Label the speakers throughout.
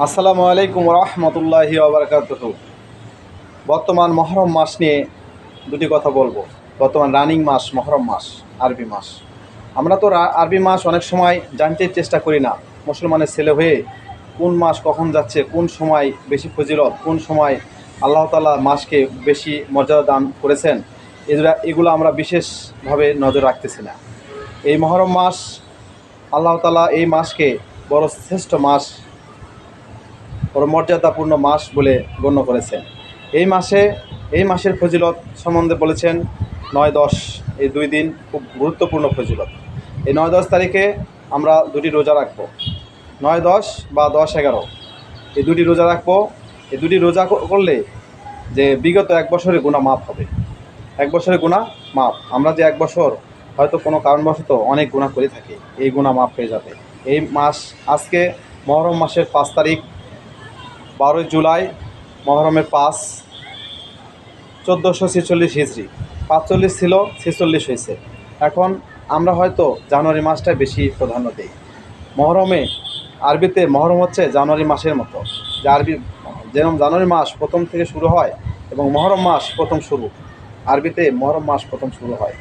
Speaker 1: আসসালামু আলাইকুম রহমতুল্লাহি ওয়া বারাকাতুহু। বর্তমান মহরম মাস নিয়ে দুটি কথা বলবো। বর্তমান রানিং মাস মহরম মাস, আরবি মাস। আমরা তো আরবি মাস অনেক সময় জানতে চেষ্টা করি না। মুসলমানের ছেলে হয়ে কোন মাস কখন যাচ্ছে, কোন সময় বেশি ফজিলত, কোন সময় আল্লাহ তাআলা মাসকে বেশি মর্যাদা দান করেছেন, এগুলো আমরা বিশেষভাবে নজর রাখতেছি না। এই মহরম মাস, আল্লাহ তাআলা এই মাসকে বড় শ্রেষ্ঠ মাস, বড় মর্যাদাপূর্ণ মাস বলে গণ্য করেছেন। এই মাসের ফজিলত সম্বন্ধে বলেছেন 9-10, এই 2 দিন খুব গুরুত্বপূর্ণ ফজিলত। এই 9-10 তারিখে আমরা দুটি রোজা রাখবো। 9-10 বা 10-11 এই দুটি রোজা রাখবো। এই দুটি রোজা করলে যে বিগত 1 বছরের গুনাহ মাফ হবে। 1 বছরের গুনাহ মাফ। আমরা যে 1 বছর হয়তো কোনো কারণবশত অনেক গুনাহ করে থাকি, এই গুনাহ মাফ হয়ে যাবে। এই মাস আজকে মহরম মাসের 5 তারিখ, 12 জুলাই, মহরমের 5, 1446 হিজরি। 45 ছিল, 46 হয়েছে। এখন আমরা হয়তো জানুয়ারি মাসটায় বেশি প্রাধান্য দিই। মহরমে, আরবিতে মহরম হচ্ছে জানুয়ারি মাসের মতো, যে যেরকম জানুয়ারি মাস প্রথম থেকে শুরু হয় এবং মহরম মাস প্রথম শুরু, আরবিতে মহরম মাস প্রথম শুরু হয়।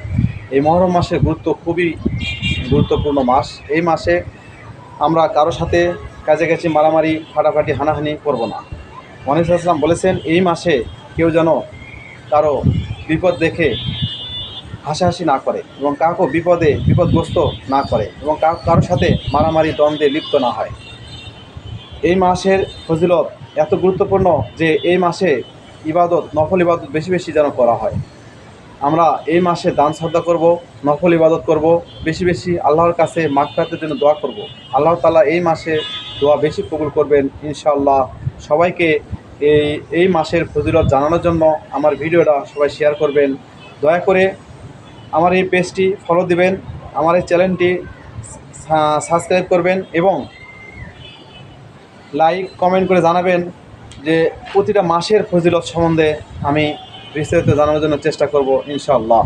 Speaker 1: এই মহরম মাসের গুরুত্ব খুবই গুরুত্বপূর্ণ মাস। এই মাসে আমরা কারো সাথে কাছাকাছি মারামারি, ফাটাফাটি, হানাহানি করব না। মহানবী সাল্লাল্লাহু আলাইহি ওয়াসাল্লাম বলেছেন, এই মাসে কেউ যেন কারো বিপদ দেখে হাসাহাসি না করে এবং কাউকে বিপদগ্রস্ত না করে এবং কারোর সাথে মারামারি, দ্বন্দ্বে লিপ্ত না হয়। এই মাসের ফজিলত এত গুরুত্বপূর্ণ যে এই মাসে ইবাদত, নফল ইবাদত বেশি বেশি যেন করা হয়। আমরা এই মাসে দান শ্রদ্ধা করব, নফল ইবাদত করব, বেশি বেশি আল্লাহর কাছে মাগফিরাতের জন্য দোয়া করব। আল্লাহ তাআলা এই মাসে দোয়া বেশি কবুল করবেন ইনশাআল্লাহ। সবাইকে এই মাসের ফজিলত জানানোর জন্য আমার ভিডিওটা সবাই শেয়ার করবেন। দয়া করে আমার এই পেজটি ফলো দিবেন, আমার এই চ্যানেলটি সাবস্ক্রাইব করবেন এবং লাইক কমেন্ট করে জানাবেন যে প্রতিটা মাসের ফজিলত সম্বন্ধে আমি বিস্তারিত জানানোর জন্য চেষ্টা করব ইনশাআল্লাহ।